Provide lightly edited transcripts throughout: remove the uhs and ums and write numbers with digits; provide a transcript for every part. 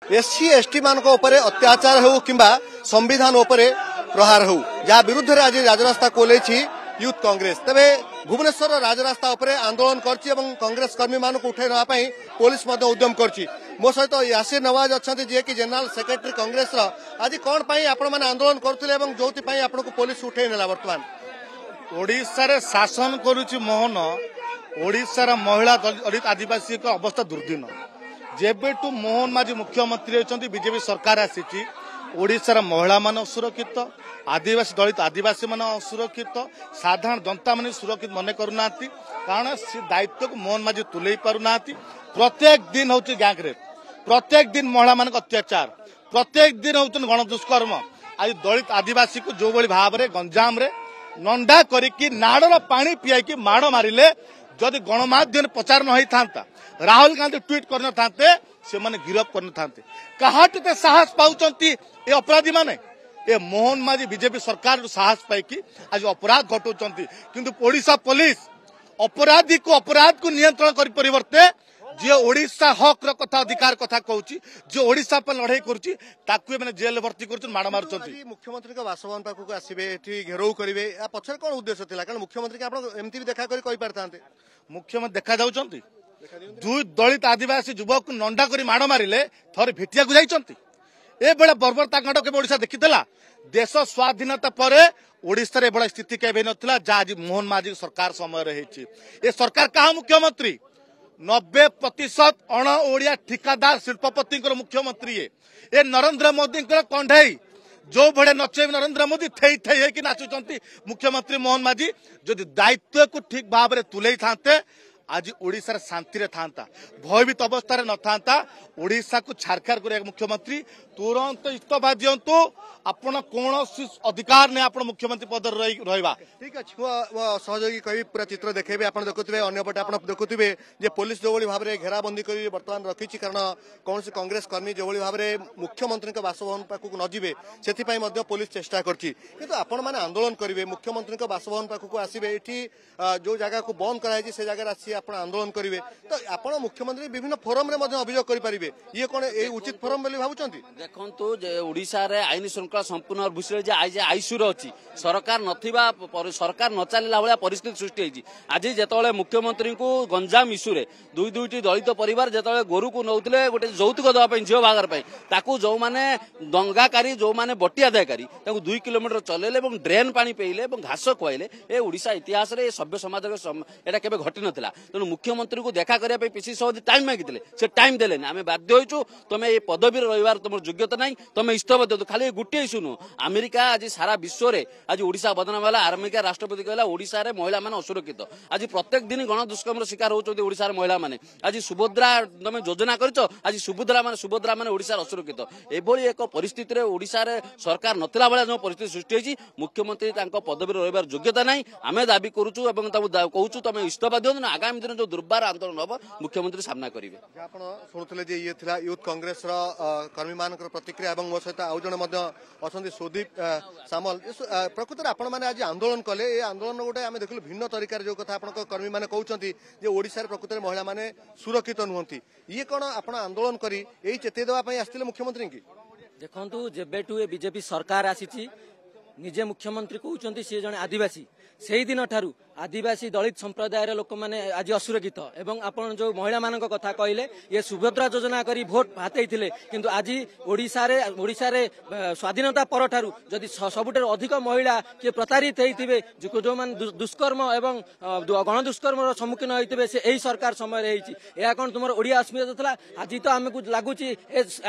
SC ST मान अत्याचार हो कि संविधान प्रहार हो जहाँ विरुद्ध में आज राजरास्ता कोले यूथ कांग्रेस तेरे भुवनेश्वर राजरास्ता आंदोलन करछि एवं कांग्रेस कर्मी मान उठे नापी पुलिस उद्यम करछि। मो सहित यासिर नवाज अच्छा जी कि जनरल सेक्रेटरी कांग्रेस आज कौन आपण मैंने आंदोलन करते जो आपको पुलिस उठे नेला वर्तमान ओडिशा रे शासन करुछि मोहन ओडिशा महिला दलित आदिवासी अवस्था दुर्दिन जेबेटू मोहन माझी मुख्यमंत्री होती बीजेपी सरकार आसी ओडिशा महिला मान असुरक्षित आदिवासी दलित आदिवासी मान असुरक्षित साधारण जनता मान सुरक्षित मन करना कारण से दायित्व को मोहन माझी तुले पारना प्रत्येक दिन हूँ गैंगरेप प्रत्येक दिन महिला मान अत्याचार प्रत्येक दिन हूँ गणदुष्कर्म आज दलित आदिवासी को जो भाई भाव में गंजाम रे नंडा करिकी नाड़र पानी पियाई माड़ मारिले जदि गणमाध्यम प्रचार न होता राहुल गांधी ट्वीट करन थांते से माने गिरफ करन थांते कहाटे साहस पाउचंती ए अपराधी माने ए मोहन माझी बीजेपी सरकार साहस पाइकी आज अपराध घटौचंती किंतु ओडिशा पुलिस अपराधी को अपराध को नियंत्रण कर परिवर्ते जे ओडिशा हक र कथा अधिकार कथा कहूची जे ओडिशा पर लड़ाई करूची ताकू माने जेल भर्ती करछन माड़ मारछंती। मुख्यमंत्री का बासभवन पाखु आसीबे एठी घेराव करिवे आ पछर कोन उद्देश्य थिला कारण मुख्यमंत्री के आपण एमती भी देखा करि कहि पारतांते मुख्यमंत्री देखा जाउचंती दुई दलित आदिवासी युवक नंडा करी माड़ मारिले थरे भेटिया को जाइचंती ए बेला बर्बरता कांड के ओडिशा देखितला देश स्वाधीनता पर ओडिशा रे बड़ा स्थिति केबे नथिला जा आज मोहन माझी सरकार समय रहिछि ए सरकार कहा मुख्यमंत्री 90% अण ओडिया ठिकादार शिल्पपति मुख्यमंत्री ए नरेंद्र मोदी कंढई जो बड़े नचे नरेंद्र मोदी थई थई कि नाचुचंती मुख्यमंत्री मोहन माझी जदि दायित्व को ठीक भाव में तुले थांते आज ओडिशा शांति रे थांता भयभीत अवस्था न था ओडिशा को छारखार कर मुख्यमंत्री तुरंत इस्तीफा दिंतु आपण कौन अधिकार नहीं आप मुख्यमंत्री पद रहा ठीक अच्छे सहयोगी कह पूरा चित्र देखेबे आप देखुए अंपटे आप देखुए जे पुलिस जो भाव में घेराबंदी कर बर्तमान रखी कारण कौन कांग्रेस कर्मी जो भाव में मुख्यमंत्री बासभवन पाखक न जीवे से पुलिस चेष्टा करछि किंतु आपण माने आंदोलन करेंगे मुख्यमंत्री बासभवन पाखक आसबे ये जो जगह को बंद कराई से जगह आसी आप आंदोलन करेंगे तो आप मुख्यमंत्री विभिन्न फोरम रे अभियोग करेंगे ये कौन ये उचित फोरम बोली भावुचंती देखंतु जे ओडिशा रे आईन श्रृंखला संपूर्ण विषय जे आज आईसुर अच्छी सरकार नथिबा सरकार न चलला भाया परिस्थिति सृष्टि होती आज जेतले मुख्यमंत्री को गंजाम इश्यू रे दुई दुईटी दलित परिवार जेतले गोरु को नौतले गोटे यौतुक दवा पे झियो बागर पे ताकू जो माने दंगाकारी जो माने बटी आदायकारी ताकू 2 किलोमीटर चलेले एवं ड्रेन पानी पेइले एवं घास खुआइले ए ओडिशा इतिहास रे सभ्य समाज रे एटा केबे घटी नथिला तेणु मुख्यमंत्री को देखा करिया पे पीसी सह टाइम मागिथिले से टाइम देलेनी आमे बाध्य होइछु तमे ए पदवी रे रहिवार तुम योग्यता नहीं तुम इस्तीफा दे खाली गोटे इश्यू नुह अमेरिका आज सारा विश्व में आज ओडिशा बदनाम है अमेरिका राष्ट्रपति कहला ओडिशा रे महिला माने असुरक्षित आज प्रत्येक दिन गण दुष्कर्म शिकार होती ओडिशा रे महिला माने आज सुभद्रा तुम योजना कर आज सुभद्रा माने ओडिशा असुरक्षित एभली एक परिस्थिति रे ओडिशा रे सरकार नथिला बेला जो परिस्थिति सृष्टि होती मुख्यमंत्री पदवी रहिबार योग्यता नहीं आम दाबी करूँ कहूँ तुम इस्तीफा दियो आगामी दिन जो दुर्बार आंदोलन हम मुख्यमंत्री सामना करेंगे। शुणुले ये यूथ कांग्रेस कर्मी मान प्रतिक्रिया और मो सहित आउ जड़े अच्छा सुदीप सामल प्रकृत में आपण मैंने आज आंदोलन कले ये आंदोलन गोटे आम देखल भिन्न तरीकार जो कथा आप कर्मी मैंने कहते ओडिशा प्रकृत में महिला माने सुरक्षित नुहति ये कौन आप आंदोलन करी यही चेतई देवाई आसते मुख्यमंत्री की देखु जेबेठू ए बीजेपी सरकार आसी निजे मुख्यमंत्री कहते सी जड़े आदिवासी से दिन ठारू आदिवासी दलित संप्रदायर लोक मैंने आज असुरक्षित एवं आपण जो महिला मान कथा कहले ये सुभद्रा योजना करी भोट हाथई किंतु आज ओडिशा रे स्वाधीनता पर ठारू जदि सबुठ अधिक महिला किए प्रतारित होते जो मान दुष्कर्म एवं गण दुष्कर्म सम्मुखीन होते से यही सरकार समय यह कौन तुम ओडिया अस्मिता था आज तो आमको लगुच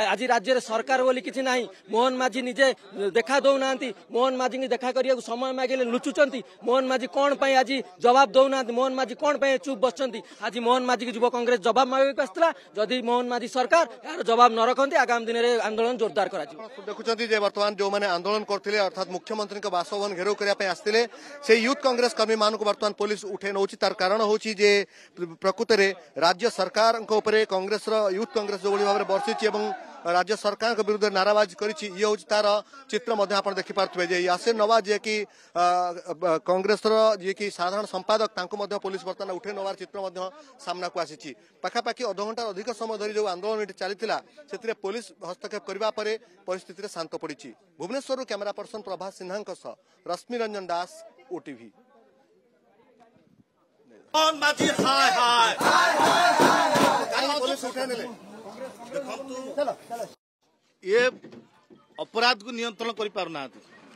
आज राज्य सरकार बोली किसी ना मोहन माझी निजे देखा दौना मोहन माझी की देखा करने समय मांगे लुचुंट मोहन माझी कौन पाई आज जवाब दौना मोहन माझी कौन पाई चुप बसंती आज मोहन माझी की युव कांग्रेस जवाब मांगे आसला जदि मोहन माझी सरकार यार जवाब न रखती आगामी दिन में आंदोलन जोरदार कर देखुं बर्तमान जो मैंने आंदोलन करते अर्थात मुख्यमंत्री बासभवन घेराव करने आसते से यूथ कांग्रेस कर्मी मान बर्तमान पुलिस उठे नौ तार कारण हूँ प्रकृत में राज्य सरकार कांग्रेस यूथ कांग्रेस जो भाव में बर्षिची राज्य सरकार के विरुद्ध नाराबाजी करिछि ये होछि तार चित्र मध्ये आपण देखि पारथुबे जे यासिर नवाज जे कि कांग्रेस जे कि साधारण संपादक तांको मध्ये पुलिस वर्तमान उठे नवार चित्र मध्ये सामना को आसीछि पाखापाखि अध घंटा अधिक समय धरी जो आंदोलन एटी चलीथिला सेतिरे पुलिस हस्तक्षेप करबा परे परिस्थिति रे शांत पड़िछि। भुवनेश्वर कैमरा पर्सन प्रभा सिन्हांक सह रश्मि रंजन दास ओटीवी। ये अपराध को नियंत्रण कर पारुना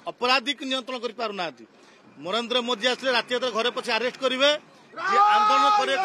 अपराधी को नियंत्रण कर पारुना नरेंद्र मोदी आसले राति घरे पछे अरेस्ट करेंगे आंदोलन करे